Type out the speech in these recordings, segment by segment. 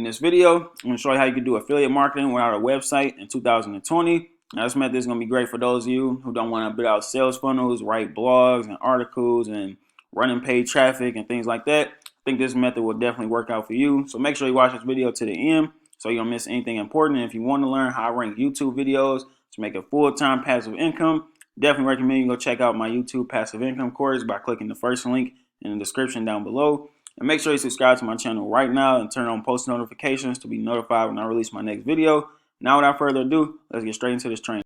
In this video, I'm going to show you how you can do affiliate marketing without a website in 2020. Now, this method is going to be great for those of you who don't want to build out sales funnels, write blogs and articles, and running paid traffic and things like that. I think this method will definitely work out for you. So make sure you watch this video to the end so you don't miss anything important. And if you want to learn how I rank YouTube videos to make a full-time passive income, definitely recommend you go check out my YouTube passive income course by clicking the first link in the description down below. And make sure you subscribe to my channel right now and turn on post notifications to be notified when I release my next video. Now, without further ado, let's get straight into this training.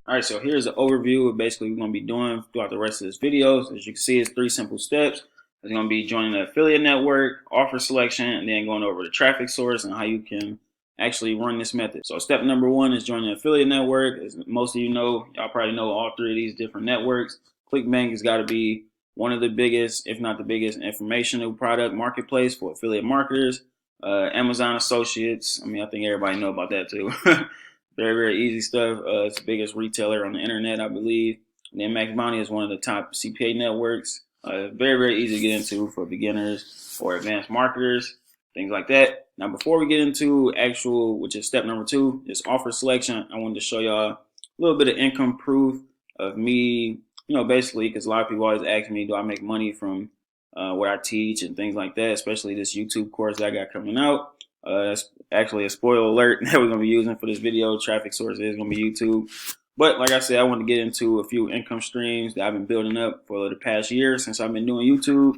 Alright, so here's an overview of basically what we're going to be doing throughout the rest of this video. So as you can see, it's 3 simple steps. It's going to be joining the affiliate network, offer selection, and then going over the traffic source and how you can actually run this method. So step number 1 is joining the affiliate network. As most of you know, y'all probably know all 3 of these different networks. Clickbank has got to be one of the biggest, if not the biggest, informational product marketplace for affiliate marketers. Amazon Associates, I think everybody know about that too. Very, very easy stuff. It's the biggest retailer on the internet, I believe. And then Max Bounty is one of the top CPA networks. Very, very easy to get into for beginners or advanced marketers, things like that. Now, before we get into actual, which is step number 2, is offer selection, I wanted to show y'all a little bit of income proof of me, basically, because a lot of people always ask me, do I make money from what I teach and things like that, especially this YouTube course that I got coming out. That's actually a spoiler alert that we're going to be using for this video. Traffic source is going to be YouTube. But like I said, I want to get into a few income streams that I've been building up for the past year since I've been doing YouTube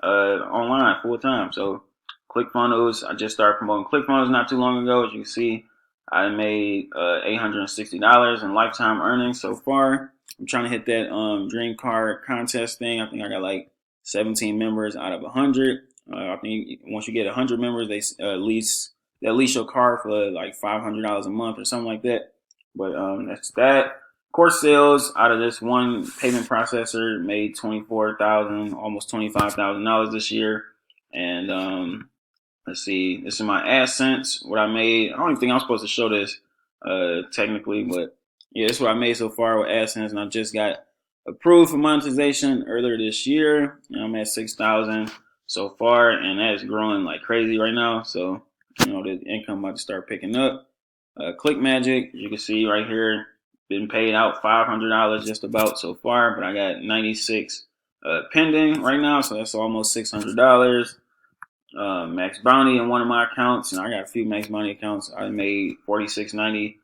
online full time. So ClickFunnels, I just started promoting ClickFunnels not too long ago. As you can see, I made $860 in lifetime earnings so far. I'm trying to hit that dream card contest thing. I think I got like 17 members out of 100. I think once you get 100 members, they lease your card for like $500 a month or something like that. But that's that. Course sales out of this one payment processor made $24,000, almost $25,000 this year. And let's see, this is my AdSense. What I made, I don't even think I'm supposed to show this technically, but yeah, this is what I made so far with AdSense, and I just got approved for monetization earlier this year. And I'm at 6,000 so far, and that is growing like crazy right now. So the income about to start picking up. ClickMagic, as you can see right here, been paid out $500 just about so far, but I got 96 pending right now, so that's almost $600. Max Bounty in one of my accounts, and I got a few Max Bounty accounts. I made $46.90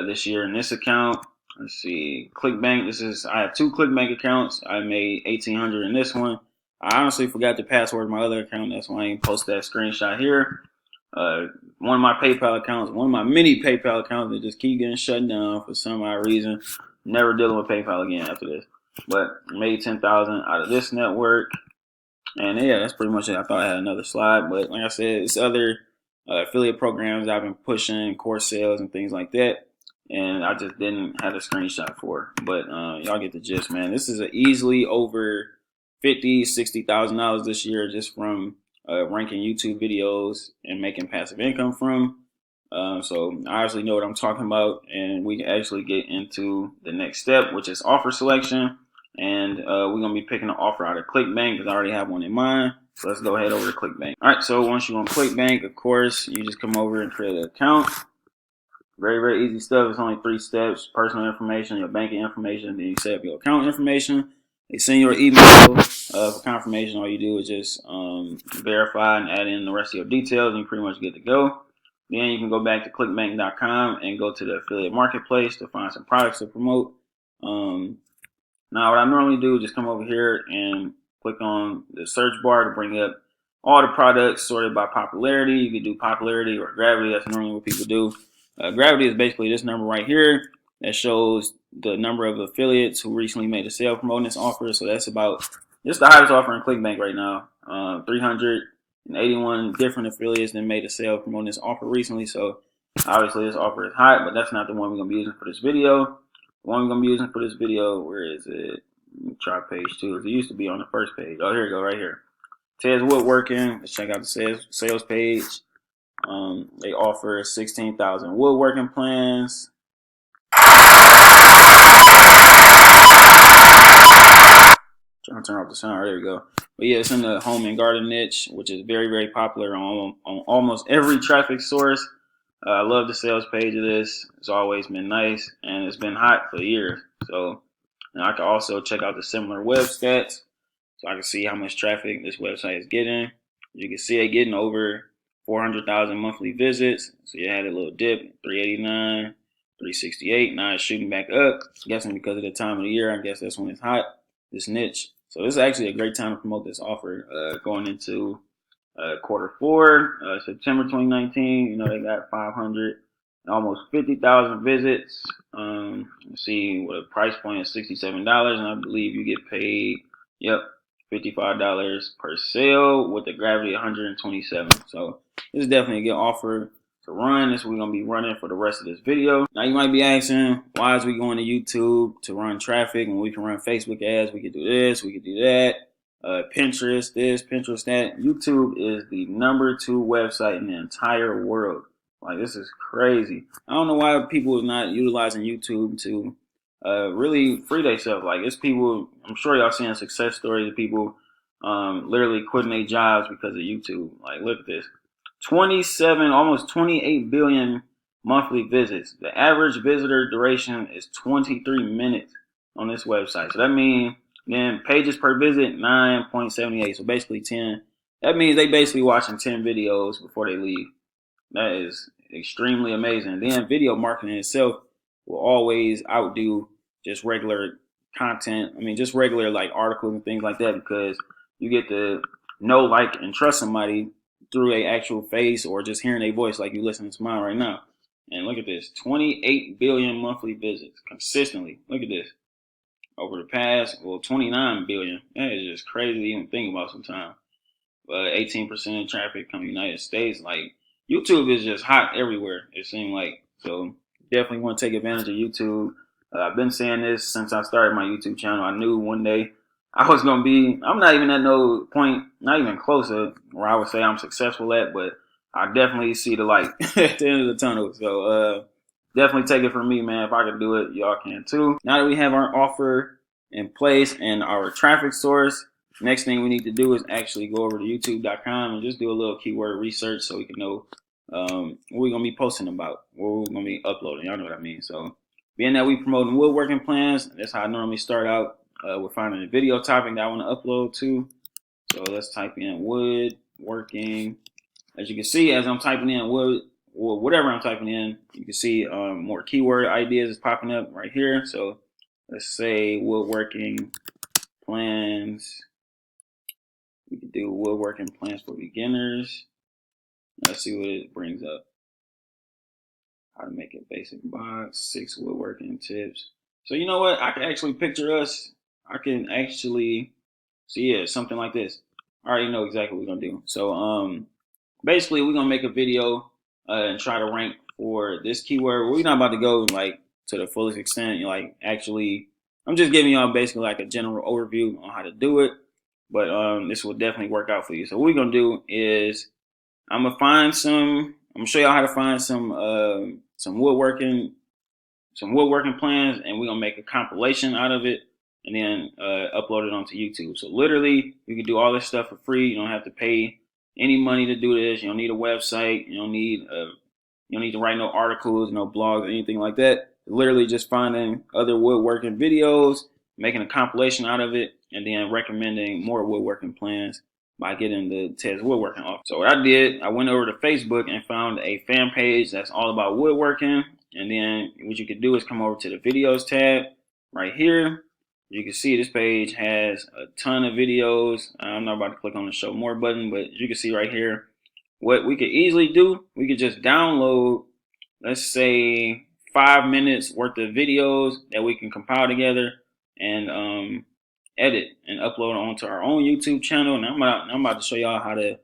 this year in this account. Let's see, Clickbank. I have 2 Clickbank accounts. I made $1,800 in this one. I honestly forgot the password to my other account. That's why I didn't post that screenshot here. One of my PayPal accounts, one of my many PayPal accounts that just keep getting shut down for some odd reason. Never dealing with PayPal again after this. But made $10,000 out of this network. And yeah, that's pretty much it. I thought I had another slide, but like I said, it's other affiliate programs I've been pushing, course sales and things like that. And I just didn't have a screenshot for it. But y'all get the gist, man. This is easily over $50,000, $60,000 this year just from ranking YouTube videos and making passive income from. So I actually know what I'm talking about, and we can actually get into the next step, which is offer selection. And we're going to be picking an offer out of Clickbank because I already have one in mind. So let's go ahead over to Clickbank. All right, so once you're on Clickbank, of course, you just come over and create an account. Very, very easy stuff. It's only 3 steps: personal information, your banking information, then you set up your account information. They send you an email for confirmation. All you do is just verify and add in the rest of your details, and you're pretty much good to go. Then you can go back to clickbank.com and go to the affiliate marketplace to find some products to promote. Now, what I normally do is just come over here and click on the search bar to bring up all the products sorted by popularity. You can do popularity or gravity. That's normally what people do. Gravity is basically this number right here that shows the number of affiliates who recently made a sale promoting this offer. So that's about just the highest offer in Clickbank right now. 381 different affiliates that made a sale promoting this offer recently. So obviously this offer is hot, but that's not the one we're going to be using for this video. The one we're going to be using for this video, where is it? Let me try page 2. It used to be on the first page. Oh, here we go, right here. Ted's Woodworking. Let's check out the sales page. They offer 16,000 woodworking plans. I turn off the sound. There we go. But yeah, it's in the home and garden niche, which is very, very popular on almost every traffic source. I love the sales page of this. It's always been nice, and it's been hot for years. So, and I can also check out the similar web stats, so I can see how much traffic this website is getting. You can see it getting over 400,000 monthly visits. So you had a little dip, 389, 368. Now it's shooting back up. I'm guessing because of the time of the year. I guess that's when it's hot, this niche. So this is actually a great time to promote this offer going into Q4, September 2019. You know, they got 500, almost 50,000 visits. Let's see what a price point is, $67, and I believe you get paid. Yep, $55 per sale with the gravity 127. So this is definitely a good offer to run. This is what we're gonna be running for the rest of this video. Now you might be asking, why is we going to YouTube to run traffic when we can run Facebook ads? We could do this, we could do that. Pinterest this, Pinterest that. YouTube is the #2 website in the entire world. Like, this is crazy. I don't know why people are not utilizing YouTube to really free themselves. Like, it's people, I'm sure y'all seeing success stories of people literally quitting their jobs because of YouTube. Like, look at this. 27, almost 28 billion monthly visits. The average visitor duration is 23 minutes on this website. So that means then pages per visit, 9.78. So basically 10. That means they basically watching 10 videos before they leave. That is extremely amazing. Then video marketing itself will always outdo just regular content. I mean, just regular like articles and things like that, because you get to know, like, and trust somebody through a actual face or just hearing a voice, like you listening to mine right now. And look at this, 28 billion monthly visits consistently. Look at this. Over the past, 29 billion. That is just crazy to even think about sometimes. But 18% of traffic come to the United States. Like, YouTube is just hot everywhere, it seems like. So definitely want to take advantage of YouTube. I've been saying this since I started my YouTube channel. I knew one day I was going to be, I'm not even at no point, not even closer where I would say I'm successful at, but I definitely see the light at the end of the tunnel. So definitely take it from me, man. If I can do it, y'all can too. Now that we have our offer in place and our traffic source, next thing we need to do is actually go over to youtube.com and just do a little keyword research so we can know what we're going to be posting about, what we're going to be uploading. Y'all know what I mean. So being that we promoting woodworking plans, that's how I normally start out. We're finding a video topic that I want to upload to. So let's type in woodworking. As you can see, as I'm typing in wood, or whatever I'm typing in, you can see more keyword ideas is popping up right here. So let's say woodworking plans. We could do woodworking plans for beginners. Let's see what it brings up. How to make a basic box, 6 woodworking tips. So you know what? I can actually picture us. I can actually see it, something like this. I already know exactly what we're gonna do. So basically we're gonna make a video and try to rank for this keyword. We're not about to go like to the fullest extent. Like, actually, I'm just giving y'all basically like a general overview on how to do it. But this will definitely work out for you. So what we're gonna do is I'm gonna show y'all how to find some woodworking plans, and we're gonna make a compilation out of it and then upload it onto YouTube. So literally, you can do all this stuff for free. You don't have to pay any money to do this. You don't need a website. You don't need to write no articles, no blogs, or anything like that. Literally just finding other woodworking videos, making a compilation out of it, and then recommending more woodworking plans by getting the Ted's Woodworking off. So what I did, I went over to Facebook and found a fan page that's all about woodworking. And then what you could do is come over to the videos tab right here. You can see this page has a ton of videos. I'm not about to click on the show more button, but you can see right here what we could easily do. We could just download, let's say, 5 minutes worth of videos that we can compile together and edit and upload onto our own YouTube channel. And I'm about to show y'all how to,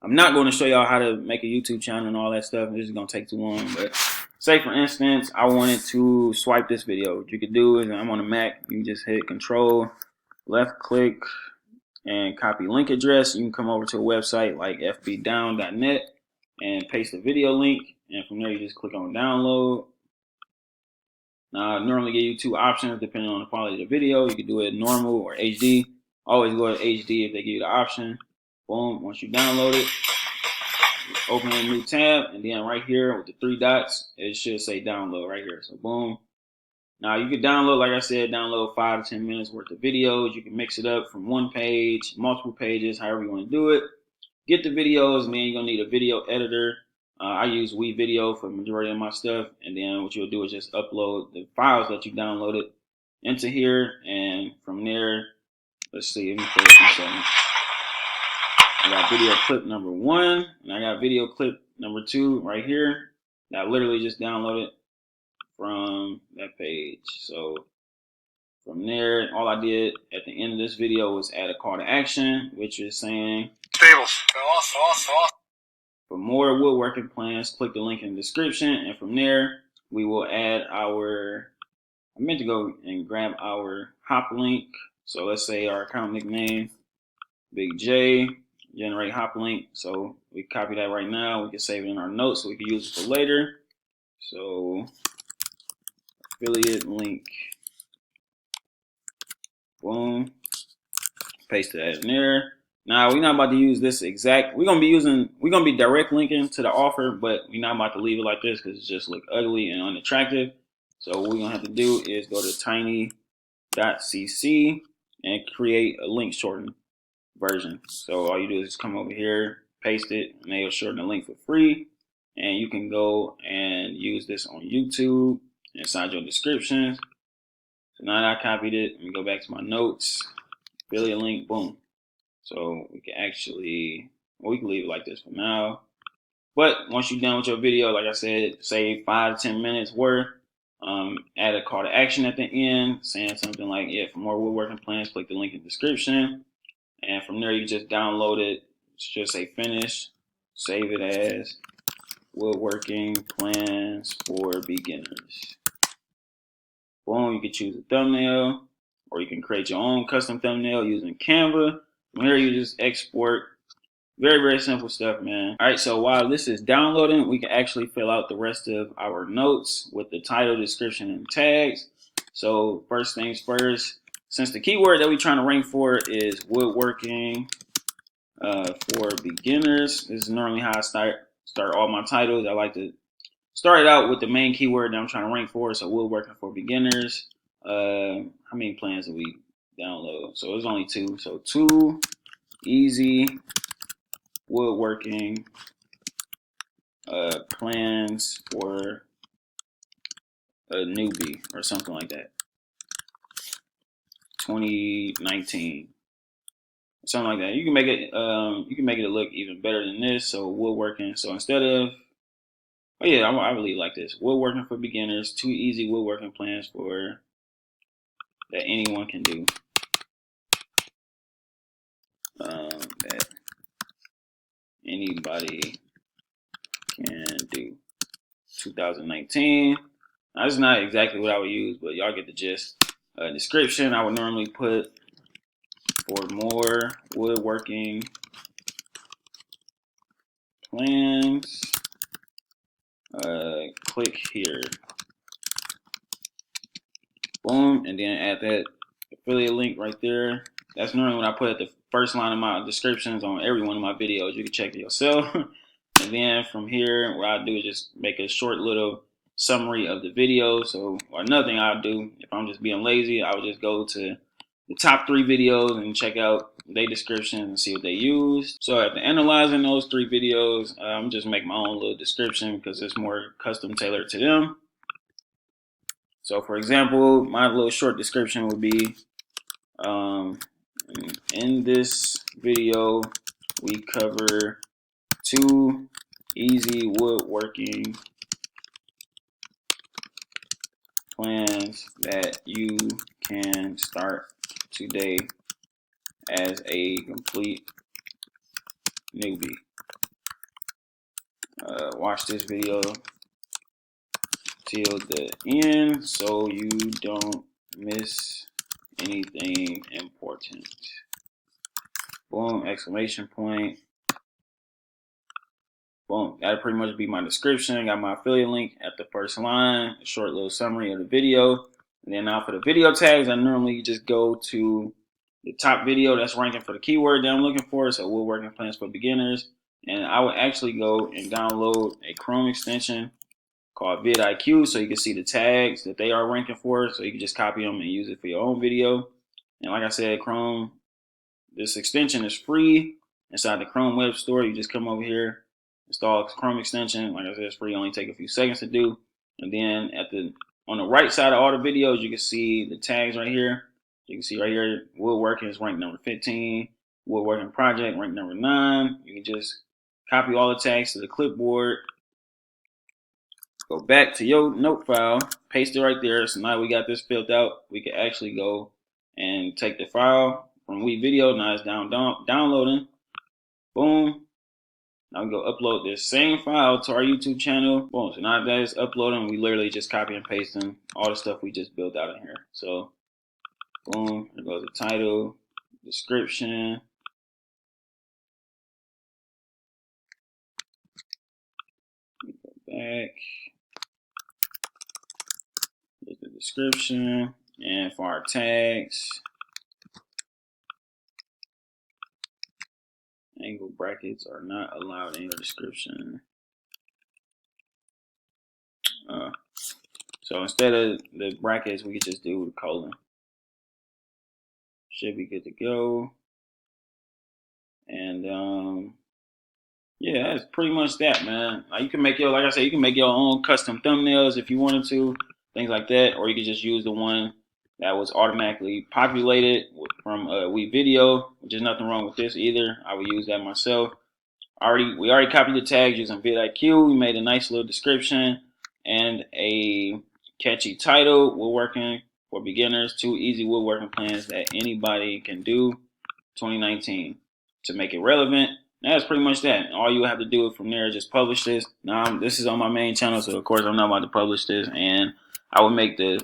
I'm not going to show y'all how to make a YouTube channel and all that stuff. This is going to take too long. But say, for instance, I wanted to swipe this video. What you could do is, I'm on a Mac, you can just hit Control, left click, and copy link address. You can come over to a website like fbdown.net and paste the video link. And from there, you just click on download. Now, I normally give you 2 options depending on the quality of the video. You can do it normal or HD. Always go to HD if they give you the option. Boom. Once you download it, open a new tab, and then right here with the 3 dots, it should say download right here. So boom. Now you can download, like I said, download 5 to 10 minutes worth of videos. You can mix it up from one page, multiple pages, however you want to do it. Get the videos, and then you're gonna need a video editor. I use WeVideo for the majority of my stuff, and then what you'll do is just upload the files that you downloaded into here, and from there, let's see, let me play a second. I got video clip number 1, and I got video clip number 2 right here. I literally just downloaded from that page. So from there, all I did at the end of this video was add a call to action, which is saying, Stables. For more woodworking plans, click the link in the description. And from there, we will add our, I meant to go and grab our hop link. So let's say our account nickname, Big J, generate hop link. So we copy that right now. We can save it in our notes so we can use it for later. So affiliate link, boom, paste that in there. Now we're not about to use this exact. We're gonna be direct linking to the offer, but we're not about to leave it like this because it just look ugly and unattractive. So what we're gonna have to do is go to tiny.cc and create a link shortened version. So all you do is just come over here, paste it, and they'll shorten the link for free. And you can go and use this on YouTube inside your descriptions. So now that I copied it, let me go back to my notes, affiliate link, boom. So we can actually, well, we can leave it like this for now. But once you're done with your video, like I said, save 5 to 10 minutes worth. Add a call to action at the end, saying something like, yeah, for more woodworking plans, click the link in the description. And from there, you just download it. Just say finish, save it as woodworking plans for beginners. Boom, you can choose a thumbnail, or you can create your own custom thumbnail using Canva. From here, you just export. Very, very simple stuff, man. All right, so while this is downloading, we can actually fill out the rest of our notes with the title, description, and tags. So first things first, since the keyword that we're trying to rank for is woodworking for beginners, this is normally how I start all my titles. I like to start it out with the main keyword that I'm trying to rank for. So woodworking for beginners. How many plans did we download? So it's only 2. So 2 easy woodworking plans for a newbie or something like that. 2019, something like that. You can make it look even better than this. So woodworking. So instead of, oh yeah, I really like this. Woodworking for beginners. 2 easy woodworking plans for that anyone can do. That anybody can do. 2019. Now, this is not exactly what I would use, but y'all get the gist. Description, I would normally put for more woodworking plans, click here. Boom, and then add that affiliate link right there. That's normally what I put at the first line of my descriptions on every one of my videos. You can check it yourself. And then from here, what I do is just make a short little summary of the video. So another thing I'll do, if I'm just being lazy, I would just go to the top 3 videos and check out their descriptions and see what they used. So after analyzing those 3 videos, I'm just make my own little description because it's more custom tailored to them. So for example, my little short description would be, in this video, we cover 2 easy woodworking plans that you can start today as a complete newbie. Watch this video till the end so you don't miss anything important. Boom, exclamation point. Boom, that'll pretty much be my description. I got my affiliate link at the first line, a short little summary of the video. And then now for the video tags, I normally just go to the top video that's ranking for the keyword that I'm looking for, so woodworking plans for beginners. And I would actually go and download a Chrome extension called vidIQ so you can see the tags that they are ranking for, so you can just copy them and use it for your own video. And like I said, Chrome, this extension is free inside the Chrome web store. You just come over here, install Chrome extension. Like I said, it's free, only take a few seconds to do. And then on the right side of all the videos, you can see the tags right here. You can see right here, woodworking is ranked number 15. Woodworking project ranked number 9. You can just copy all the tags to the clipboard, go back to your note file, paste it right there. So now we got this filled out. We can actually go and take the file from video. Now it's downloading. Boom. Now we go upload this same file to our YouTube channel. Boom. So now that is uploading, we literally just copy and pasting all the stuff we just built out in here. So boom, there goes the title, description. Go back. Here's the description. And for our tags, angle brackets are not allowed in your description. So instead of the brackets, we could just do the colon. Should be good to go. And yeah, that's pretty much that, man. You can make like I said, you can make your own custom thumbnails if you wanted to, things like that, or you could just use the one that was automatically populated from video, which is nothing wrong with this either. I would use that myself. We already copied the tags using vidIQ. We made a nice little description and a catchy title. Woodworking for beginners, 2 easy woodworking plans that anybody can do, 2019, to make it relevant. That's pretty much that. All you have to do from there is just publish this. Now, this is on my main channel, so of course I'm not about to publish this, and I would make the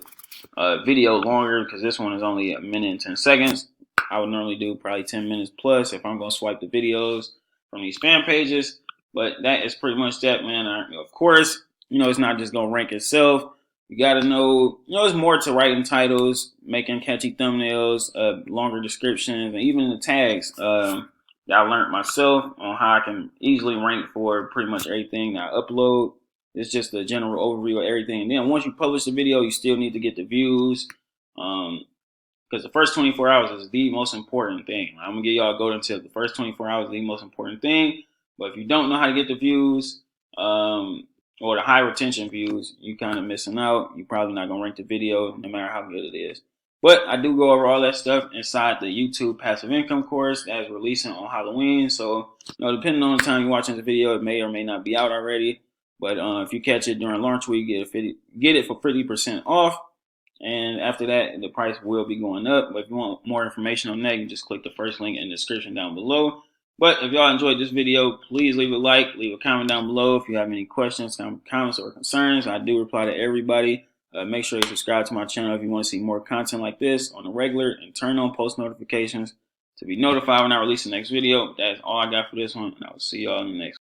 video longer because this one is only 1 minute and 10 seconds. I would normally do probably 10 minutes plus if I'm going to swipe the videos from these fan pages. But that is pretty much that, man. Of course, it's not just going to rank itself. You got to know, there's more to writing titles, making catchy thumbnails, longer descriptions, and even the tags. That I learned myself on how I can easily rank for pretty much everything that I upload. It's just a general overview of everything. And then once you publish the video, you still need to get the views. Because the first 24 hours is the most important thing. I'm going to give y'all a golden tip. The first 24 hours is the most important thing. But if you don't know how to get the views, or the high retention views, you kind of missing out. You're probably not going to rank the video no matter how good it is. But I do go over all that stuff inside the YouTube passive income course that is releasing on Halloween. So, depending on the time you're watching the video, it may or may not be out already. But if you catch it during launch week, get it for 50% off. And after that, the price will be going up. But if you want more information on that, you can just click the first link in the description down below. But if y'all enjoyed this video, please leave a like, leave a comment down below if you have any questions, comments, or concerns. I do reply to everybody. Make sure you subscribe to my channel if you want to see more content like this on the regular, and turn on post notifications to be notified when I release the next video. That's all I got for this one, and I will see y'all in the next one.